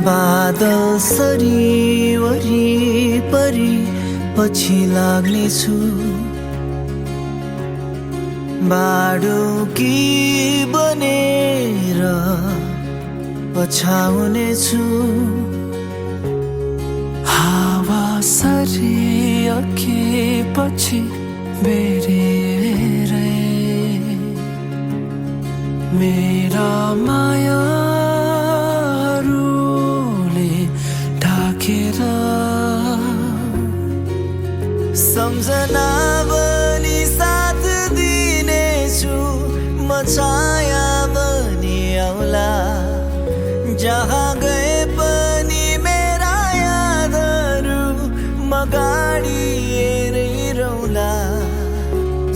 बादल सरी वरिपरि पछि लाग्नेछु बाडुकी बनेर पछाउनेछु हावा सरी अघिपछि बेरेरै मेरा माया सम्झना बनी साथ दिनेछु म छाया बनी आउला जहाँ गए पनि मेरा यादहरू म गाडी हेरै रौला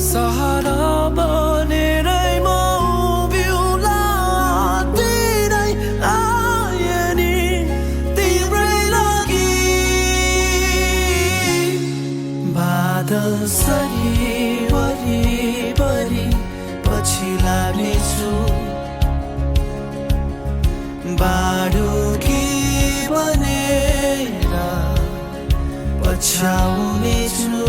सहारा बनेरै म उभिउला तिरै आए नि तिम्रै लागि बादल सरी वरिपरि पछि लाग्नेछु बाडुकी बनेर पछाउनेछु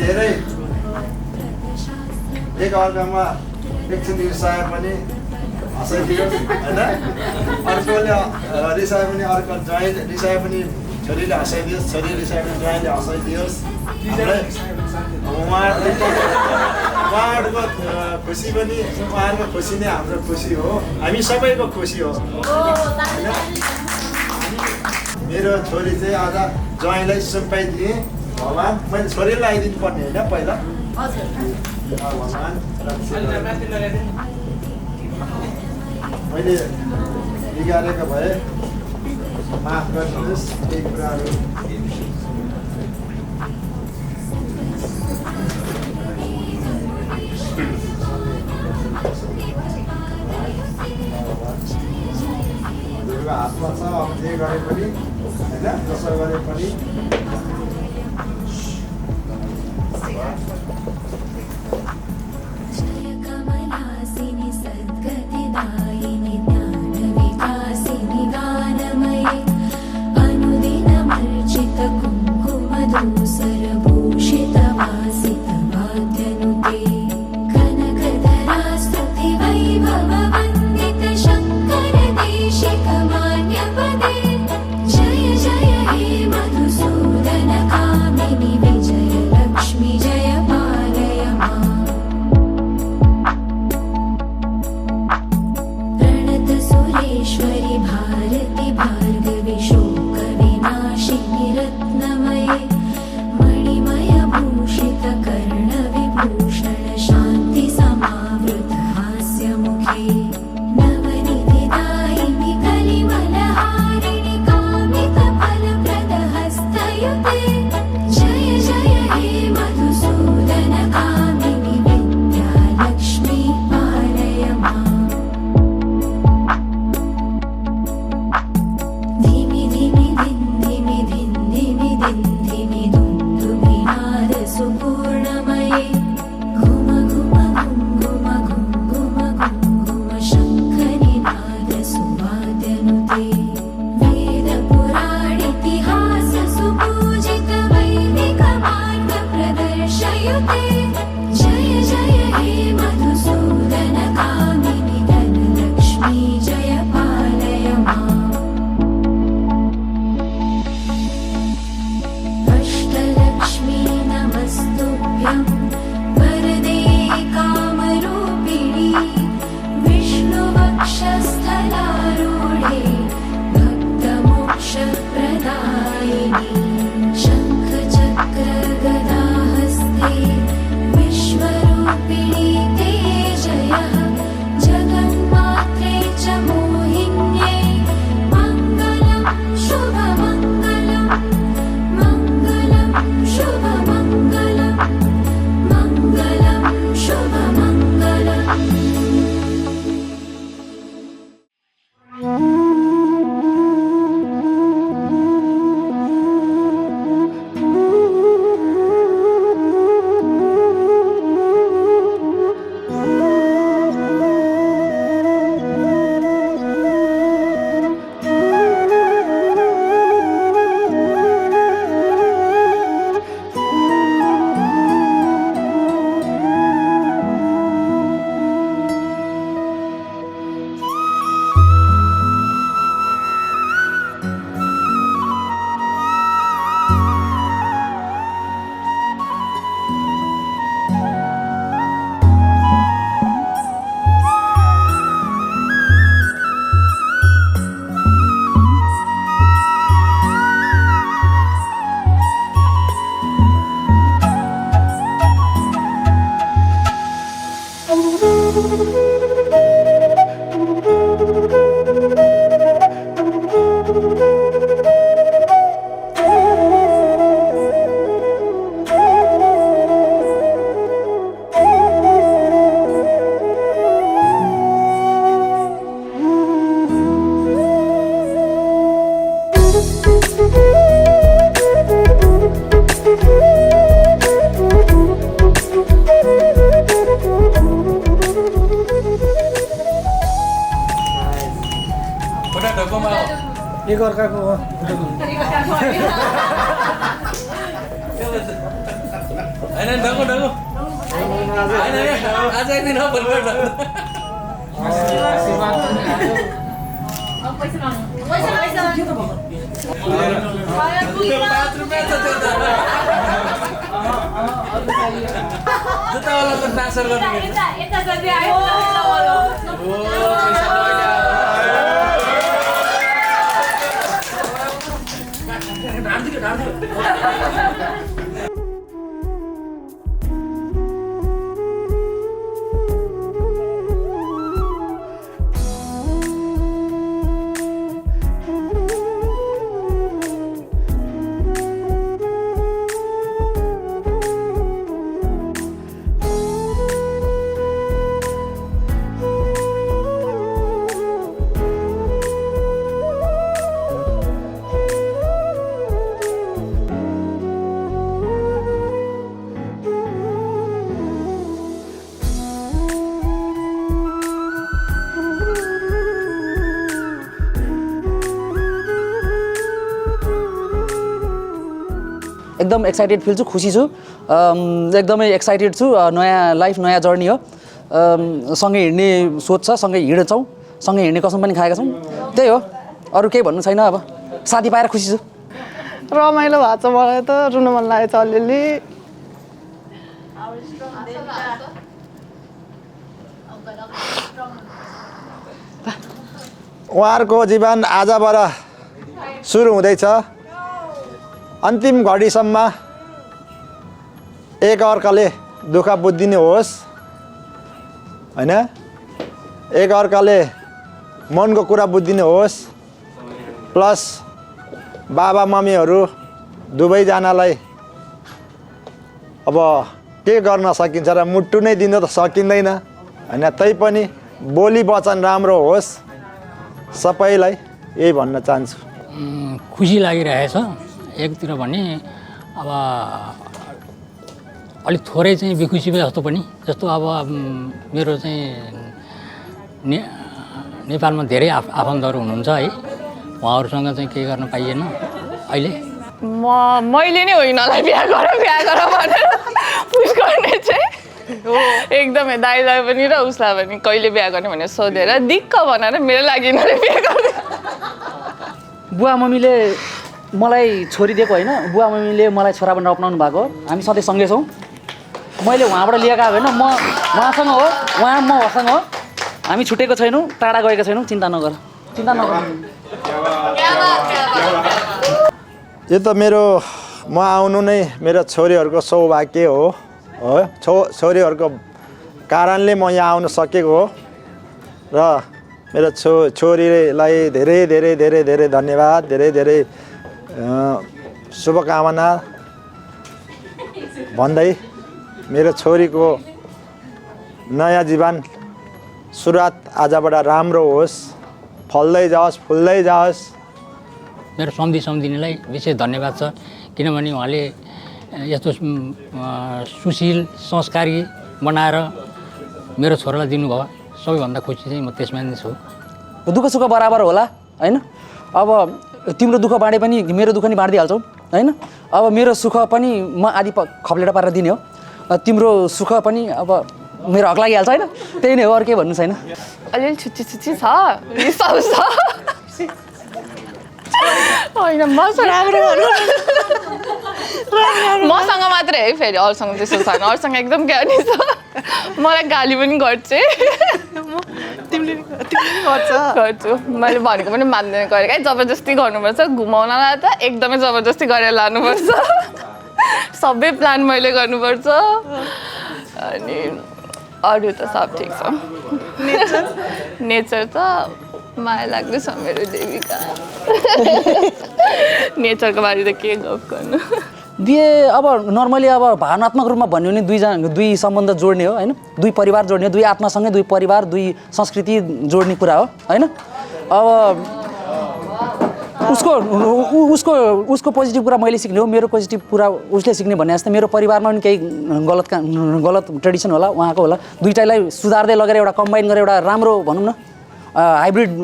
धेरै एक अर्कामा एकछिन रिसाए पनि हँसाइदियोस् होइन अर्कोले रिसाए पनि अर्को ज्वाइँ रिसाए पनि छोरीले हँसाइदियोस् छोरी रिसाए पनि ज्वाइँले हँसाइदियोस् उहाँहरूको खुसी पनि उहाँहरूको खुसी नै हाम्रो खुसी हो हामी सबैको खुसी हो मेरो छोरी चाहिँ आज ज्वाइँलाई सुम्पाइदिएँ भगवान् मैले छोरीलाई लगाइदिनु पर्ने होइन पहिला भगवान् मैले बिगारेको भए माफ गरिदिनुहोस् केही कुराहरू हातमा छ अब जे गरे पनि होइन जसो गरे पनि एक अर्काको हो हैन ढगो ढगो आज एकदिन हो भोलिबाट जुत्तावाला त ट्रान्सफर गर्ने एकदम एक्साइटेड फिल छु, खुसी छु, एकदमै एक्साइटेड छु। नयाँ लाइफ, नयाँ जर्नी हो। सँगै हिँड्ने सोच छ, सँगै हिँड्छौँ, सँगै हिँड्ने कसम पनि खाएका छौँ। त्यही हो, अरू केही भन्नु छैन। अब साथी पाएर खुसी छु। रमाइलो भएको छ, मलाई त रुन मन लागेको छ अलिअलि। उहाँहरूको जीवन आजबाट सुरु हुँदैछ। अन्तिम घडीसम्म एकअर्काले दुःख बुझिदिनु होस् हैन, एकअर्काले मनको कुरा बुझिदिनु होस्। प्लस बाबा मम्मीहरू दुवैजनालाई अब के गर्न सकिन्छ र मुटु नै दिन त सकिँदैन हैन, तैपनि बोली वचन राम्रो होस् सबैलाई, यही भन्न चाहन्छु। खुसी लागिरहेछ एकतिर भने। अब अलिक थोरै चाहिँ बेखुसी जस्तो पनि, जस्तो अब मेरो चाहिँ नेपालमा धेरै आफन्तहरू हुनुहुन्छ है, उहाँहरूसँग चाहिँ केही गर्न पाइएन अहिले। मैले नै हो यिनीहरूलाई बिहा गर भनेर पुस गर्ने चाहिँ एकदमै दाइलाई पनि र उसलाई पनि कहिले बिहा गर्ने भनेर सोधेर दिक्क भनेर मेरो लागि यिनीहरूले बिहा गर्ने। बुवा मम्मीले मलाई छोरी दिएको होइन, बुवा मम्मीले मलाई छोरा भनेर अपनाउनु भएको। हामी सधैँ सँगै छौँ। मैले उहाँबाट लिएका होइन, म उहाँसँग हो, उहाँ म उहाँसँग हो। हामी छुटेको छैनौँ, टाढा गएका छैनौँ। चिन्ता नगर, चिन्ता नगर। यो त म आउनु नै मेरो छोरीहरूको सौभाग्य हो। छोरीहरूको कारणले म यहाँ आउन सकेको हो र मेरो छोरीलाई धेरै धेरै धेरै धेरै धन्यवाद, धेरै धेरै शुभकामना भन्दै मेरो छोरीको नयाँ जीवन सुरुवात आजबाट राम्रो होस्, फल्दै जाओस्, फुल्दै जाओस्। मेरो सम्झिनेलाई विशेष धन्यवाद छ, किनभने उहाँले यस्तो सुशील संस्कारी बनाएर मेरो छोरालाई दिनुभयो। सबैभन्दा खुसी चाहिँ म त्यसमा नै छु। दुःख सुख बराबर होला होइन। अब तिम्रो दुःख बाँडे पनि मेरो दुःख नि बाँडिदिइहाल्छौ होइन। अब मेरो सुख पनि म आदि खप्लेर पारेर दिने हो, तिम्रो सुख पनि अब मेरो हक लागिहाल्छ होइन। त्यही नै हो, अरू केही भन्नु छैन। अलिअलि छुच्ची छ, रिसाउँछ होइन। मसँग मात्रै है, फेरि अरूसँग त्यस्तो छैन। अरूसँग एकदम ज्ञानी छ, मलाई गाली पनि गर्छ। तिमीले गर्छु, मैले भनेको पनि मान्दैन। गरेको है जबरजस्ती गर्नुपर्छ, घुमाउनलाई त एकदमै जबरजस्ती गरेर लानुपर्छ। सबै प्लान मैले गर्नुपर्छ। अनि अरू त सब ठिक छ। नेचर त माया लाग्दैछ मेरो देविका। नेचरको बारे त के गफ गर्नु। बिहे अब नर्मली अब भावनात्मक रूपमा भन्यो भने दुई सम्बन्ध जोड्ने हो होइन, दुई परिवार जोड्ने हो, दुई आत्मासँगै दुई परिवार दुई संस्कृति जोड्ने कुरा हो होइन। अब उसको पोजिटिभ कुरा मैले सिक्ने हो, मेरो पोजिटिभ कुरा उसले सिक्ने भन्ने जस्तै मेरो परिवारमा पनि केही गलत ट्रेडिसन होला, उहाँको होला। दुईटालाई सुधार्दै लगेर एउटा कम्बाइन गरेर एउटा राम्रो भनौँ न हाइब्रिड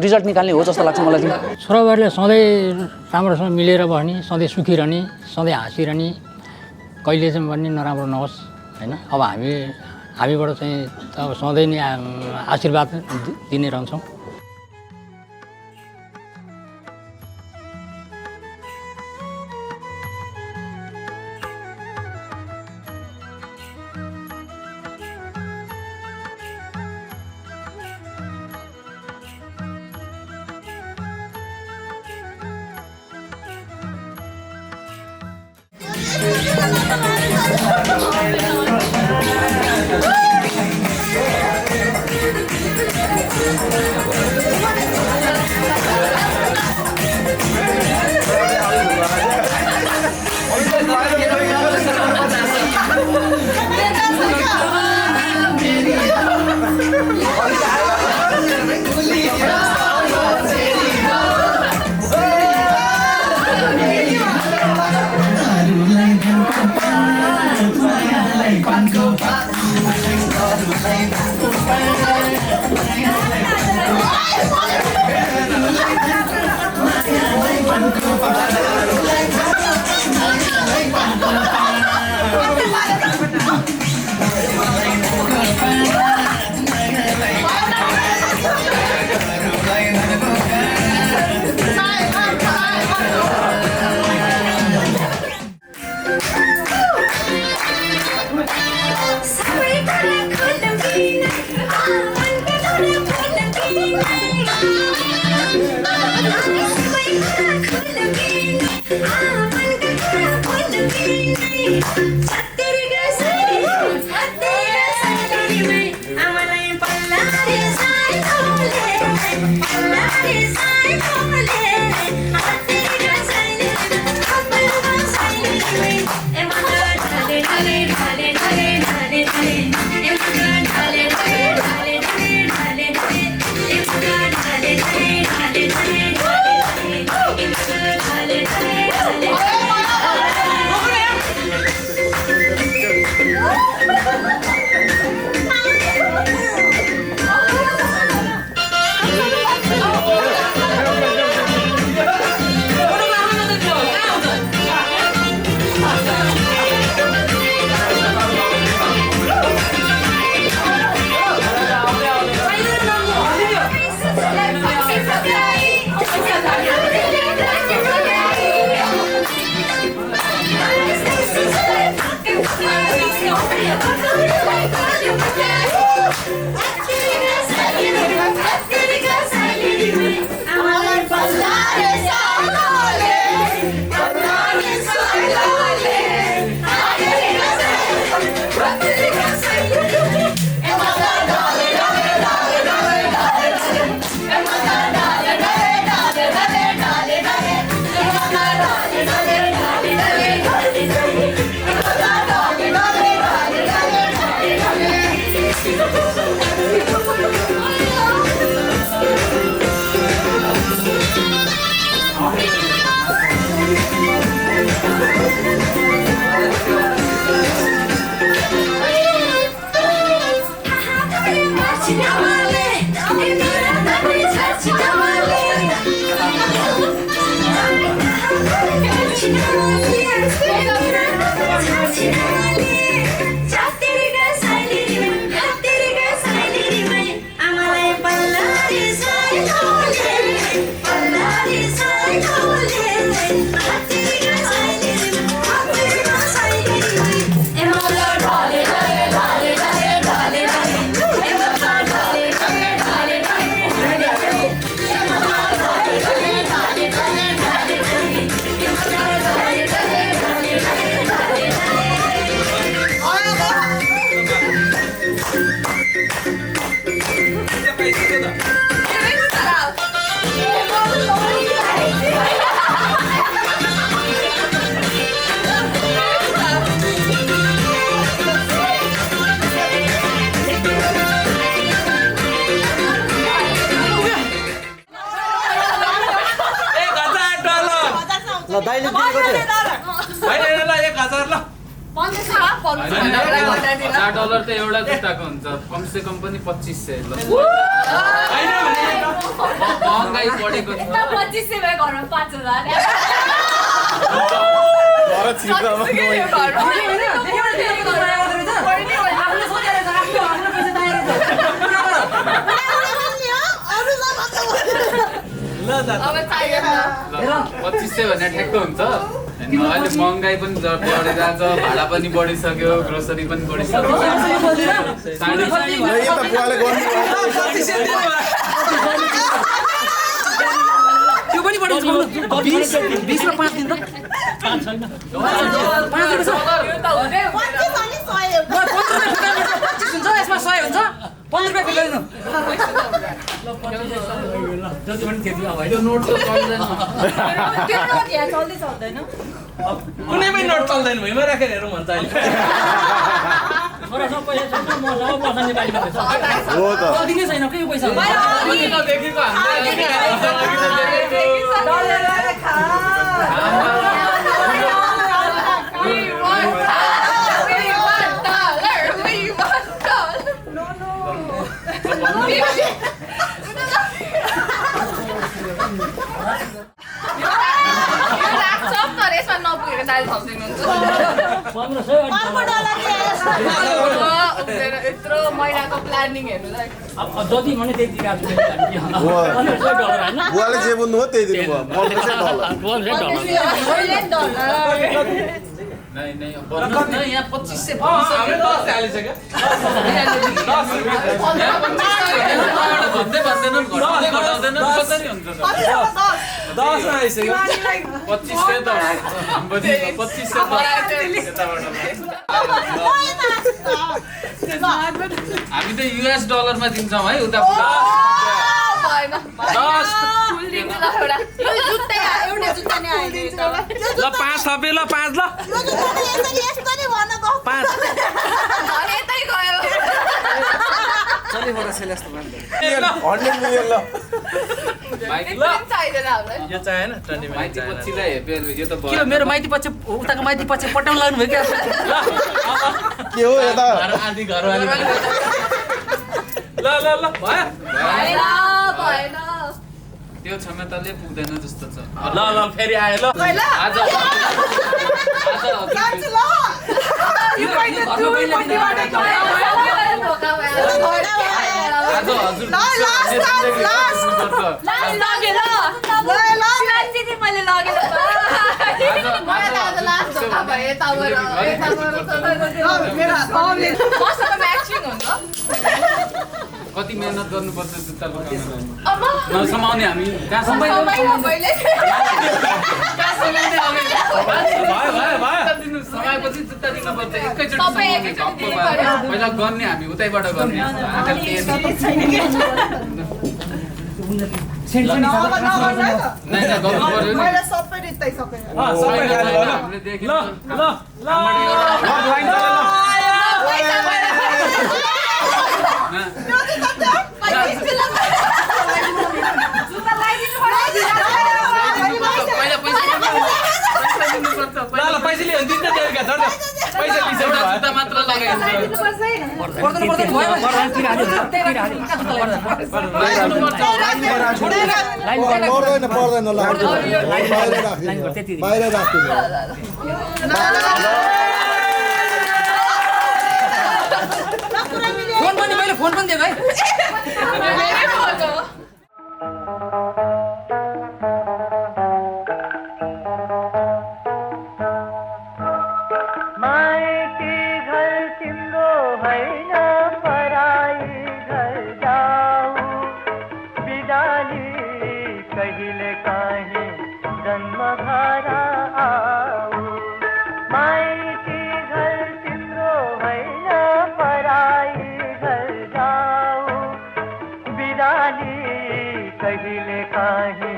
रिजल्ट निकाल्ने हो जस्तो लाग्छ मलाई चाहिँ। छोराबारीले सधैँ राम्रोसँग मिलेर बस्ने, सधैँ सुखी रहने, सधैँ हाँसिरहने, कहिले चाहिँ भन्ने नराम्रो नहोस् होइन। अब हामीबाट चाहिँ अब सधैँ नै आशीर्वाद दिने रहन्छौँ। दाइले दिएको थियो $1000 त एउटा जुत्ताको हुन्छ कमसेकम पनि 2500 ल महँगाई बढेको छ 2500 भए घरमा 5000 $2500 भने ठ्याक्क हुन्छ अहिले महँगाई पनि बढेर जान्छ भाडा पनि बढिसक्यो ग्रोसरी पनि बढिसक्यो त्यो पनि बढिन्छ 20 र 5 दिन त छैन। 5 रुपियाँ हुन्छ यसमा 100 हुन्छ 15 रुपियाँ फिर्ता जति पनि त्यति अब त्यो नोट त चल्दैन कुनै पनि नोट चल्दैन भुइँमा राखेर हेरौँ भन्छ अहिले छोरासँग पैसा छैन मसँग बस्ने बाली पैसा हो त दिनै छैन के यो पैसा देखेको यसमा नपुगेको दाल थपिदिनुहुन्छ 1500 यत्रो महिनाको प्लानिङ हेर्नुलाई अब जति भने त्यति राख्छु $1500 हैन बुवाले जे भन्नु हो त्यही दिनु भयो $1500 नहीं नहीं नहीं यहाँ 25 से 10 हालिसक्यो भन्दै भन्दैन घटाउँदैन कसरी हुन्छ 10 मा आइसक्यो 25 से 10 25 से 10 हामी त US डलरमा दिन्छौँ है उता भएन 10 ल 5 थपे ल 5 ल 5 यतै गयो 100 मिलियन ल चाहिँदैन हामीलाई यो चाहिएन 20 माइती पछिलाई हेपेर यो त के हो मेरो माइती पछि उताको माइती पछि पटाउन लाग्नु भयो क्या के हो यता आधी घरवाली ल ल ल भयो भएन त्यो क्षमताले पुग्दैन जस्तो छ ल ल फेरि आयो ल आज कति मेहनत गर्नुपर्छ जुत्ता लगाउन नसमाउने हामी कहाँ भयो समाएपछि जुत्ता दिनुपर्छ एकैचोटि पहिला गर्ने हामी उतैबाट गर्ने पैसा लियो दिन्छ देउका छोड पैसा लिन्छ जुत्ता मात्र लगाइन्छ पर्दैन ल बाहिर राख्दिनु फोन पनि मैले फोन पनि दिएँ भाइ कहिले काहे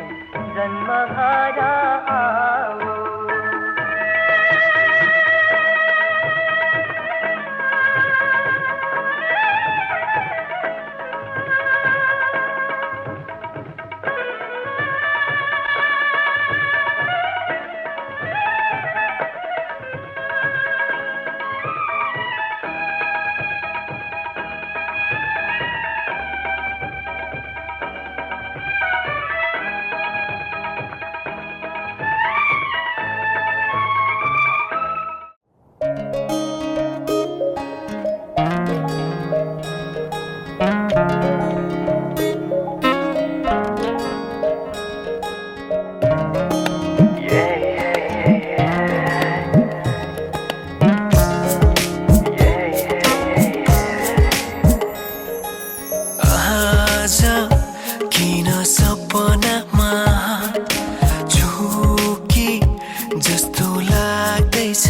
जस्तो लाग्दैछ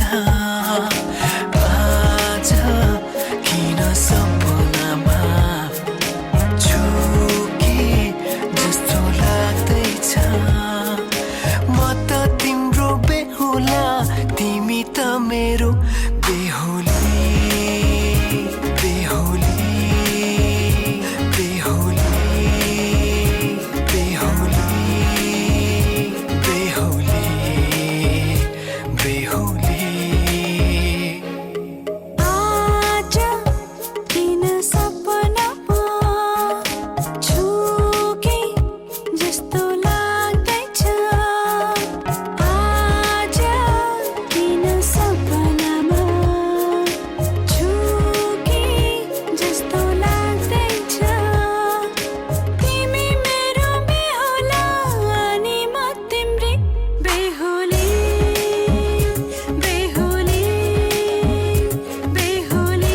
आज किन सपनामा छु कि जस्तो लाग्दैछ म त तिम्रो बेहुला तिमी त मेरो बेहुली बेहुली बेहुली बेहुली बेहुली बेहुली आज किन सपनामा छु कि जस्तो लाग्दैछ आज किन सपनामा छु कि जस्तो लाग्दैछ तिमी मेरो बेहुला अनि म तिम्रै बेहुली बेहुली बेहुली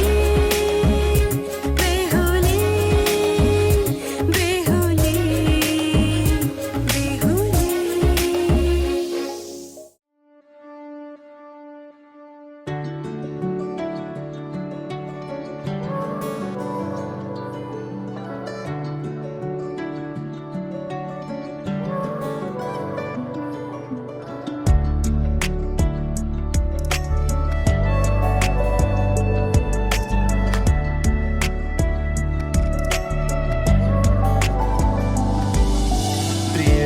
बेहुली बेहुली प्रिय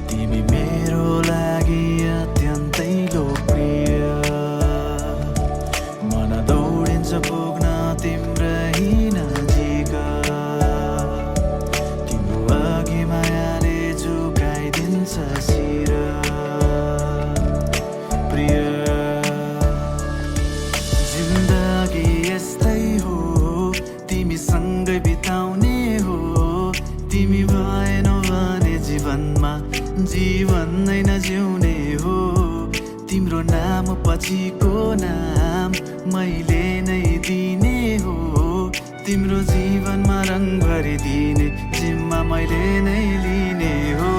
तिमी मेरो लागि अत्यन्तै लोकप्रिय मन दौडिन्छ पुग्न तिम्रै नजिक तिम्रो अघि मायाले झुकाइदिन्छ शिर प्रिय जिन्दगी यस्तै हो तिमीसँगै बिताउने हो तिमी भएनौ भने जीवनमा जीवन नै नजिउने हो तिम्रो नाम पछिको नाम मैले नै दिने हो तिम्रो जीवनमा रङ भरिदिने जिम्मा मैले नै लिने हो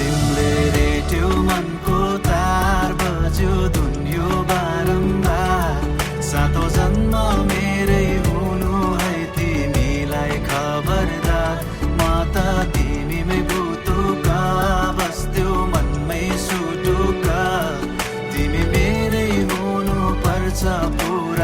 तिमीले रेट्यौ मनको तार बज्यो धुन्यो बारम्बार सातौं जन्म मेरै हुनु है तिमीलाई खबरदार म त तिमीमै बुटुक बस्थ्यौ मनमै सुटुक तिमी मेरै हुनु पर्छ पुरा